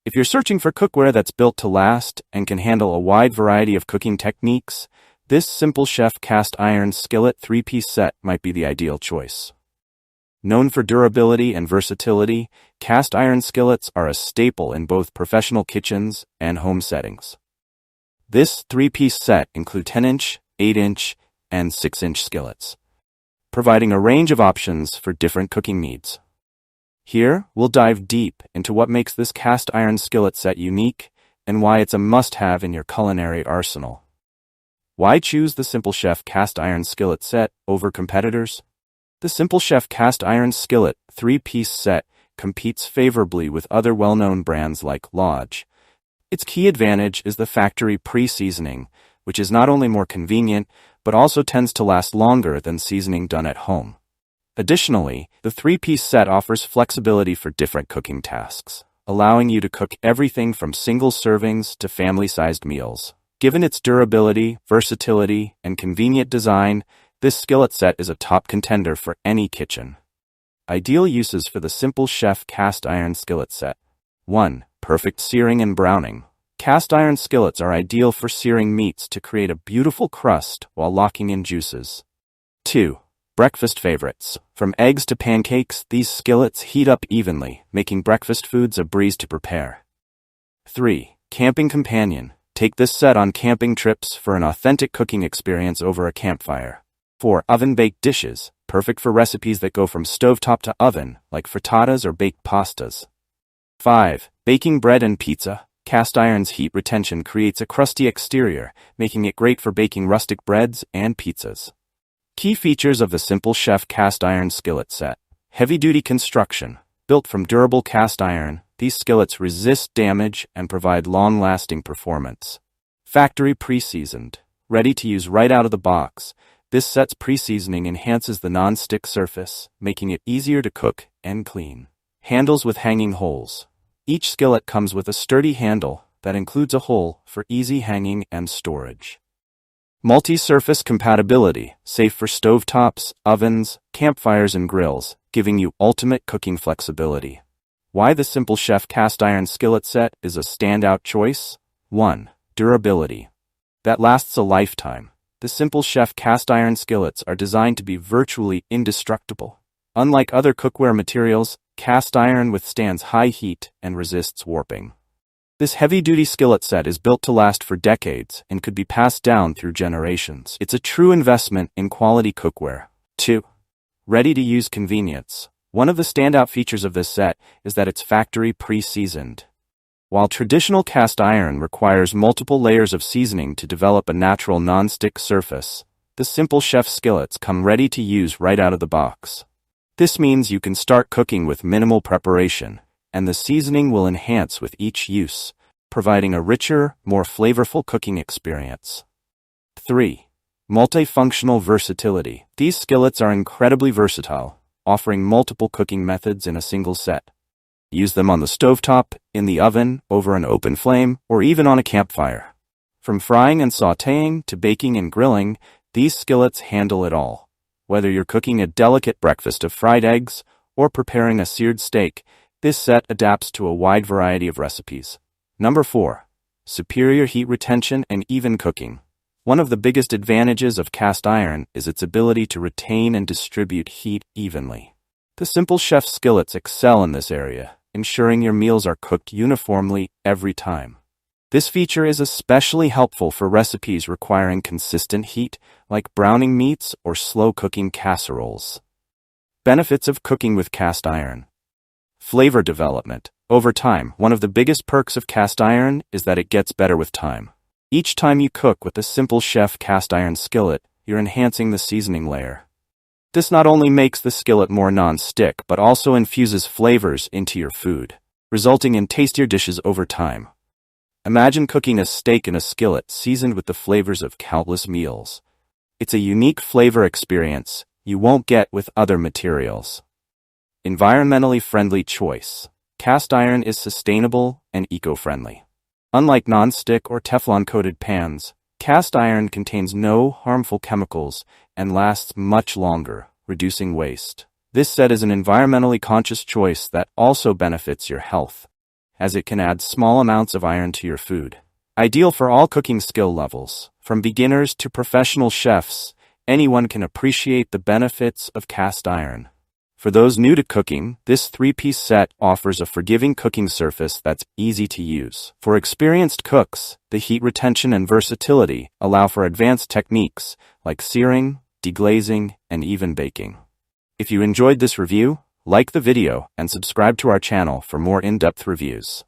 If you're searching for cookware that's built to last and can handle a wide variety of cooking techniques, this Simple Chef cast iron skillet 3-piece set might be the ideal choice. Known for durability and versatility, cast iron skillets are a staple in both professional kitchens and home settings. This 3-piece set includes 10-inch, 8-inch, and 6-inch skillets, providing a range of options for different cooking needs. Here, we'll dive deep into what makes this cast iron skillet set unique and why it's a must-have in your culinary arsenal. Why choose the Simple Chef cast iron skillet set over competitors? The Simple Chef cast iron skillet 3-piece set competes favorably with other well-known brands like Lodge. Its key advantage is the factory pre-seasoning, which is not only more convenient, but also tends to last longer than seasoning done at home. Additionally, the 3-piece set offers flexibility for different cooking tasks, allowing you to cook everything from single servings to family-sized meals. Given its durability, versatility, and convenient design, this skillet set is a top contender for any kitchen. Ideal uses for the Simple Chef cast iron skillet set. 1. Perfect searing and browning. Cast iron skillets are ideal for searing meats to create a beautiful crust while locking in juices. 2. Breakfast favorites. From eggs to pancakes, these skillets heat up evenly, making breakfast foods a breeze to prepare. 3. Camping companion. Take this set on camping trips for an authentic cooking experience over a campfire. 4. Oven-baked dishes, perfect for recipes that go from stovetop to oven, like frittatas or baked pastas. 5. Baking bread and pizza. Cast iron's heat retention creates a crusty exterior, making it great for baking rustic breads and pizzas. Key features of the Simple Chef cast iron skillet set. Heavy-duty construction. Built from durable cast iron, these skillets resist damage and provide long-lasting performance. Factory pre-seasoned. Ready to use right out of the box. This set's pre-seasoning enhances the non-stick surface, making it easier to cook and clean. Handles with hanging holes. Each skillet comes with a sturdy handle that includes a hole for easy hanging and storage. Multi-surface compatibility, safe for stovetops, ovens, campfires, and grills, giving you ultimate cooking flexibility. Why the Simple Chef cast iron skillet set is a standout choice? 1. Durability. That lasts a lifetime. The Simple Chef cast iron skillets are designed to be virtually indestructible. Unlike other cookware materials, cast iron withstands high heat and resists warping. This heavy-duty skillet set is built to last for decades and could be passed down through generations. It's a true investment in quality cookware. 2. Ready-to-use convenience. One of the standout features of this set is that it's factory pre-seasoned. While traditional cast iron requires multiple layers of seasoning to develop a natural non-stick surface, the Simple Chef skillets come ready to use right out of the box. This means you can start cooking with minimal preparation, and the seasoning will enhance with each use, providing a richer, more flavorful cooking experience. 3. Multifunctional versatility. These skillets are incredibly versatile, offering multiple cooking methods in a single set. Use them on the stovetop, in the oven, over an open flame, or even on a campfire. From frying and sautéing to baking and grilling, these skillets handle it all. Whether you're cooking a delicate breakfast of fried eggs or preparing a seared steak, this set adapts to a wide variety of recipes. Number 4. Superior heat retention and even cooking. One of the biggest advantages of cast iron is its ability to retain and distribute heat evenly. The Simple Chef skillets excel in this area, ensuring your meals are cooked uniformly every time. This feature is especially helpful for recipes requiring consistent heat, like browning meats or slow-cooking casseroles. Benefits of cooking with cast iron. Flavor development. Over time, one of the biggest perks of cast iron is that it gets better with time. Each time you cook with the Simple Chef cast iron skillet, you're enhancing the seasoning layer. This not only makes the skillet more non-stick, but also infuses flavors into your food, resulting in tastier dishes over time. Imagine cooking a steak in a skillet seasoned with the flavors of countless meals. It's a unique flavor experience you won't get with other materials. Environmentally friendly choice. Cast iron is sustainable and eco-friendly. Unlike non-stick or Teflon-coated pans, cast iron contains no harmful chemicals and lasts much longer, reducing waste. This set is an environmentally conscious choice that also benefits your health. as it can add small amounts of iron to your food. Ideal for all cooking skill levels, from beginners to professional chefs, anyone can appreciate the benefits of cast iron. For those new to cooking, this 3-piece set offers a forgiving cooking surface that's easy to use. For experienced cooks, the heat retention and versatility allow for advanced techniques like searing, deglazing, and even baking. If you enjoyed this review, like the video and subscribe to our channel for more in-depth reviews.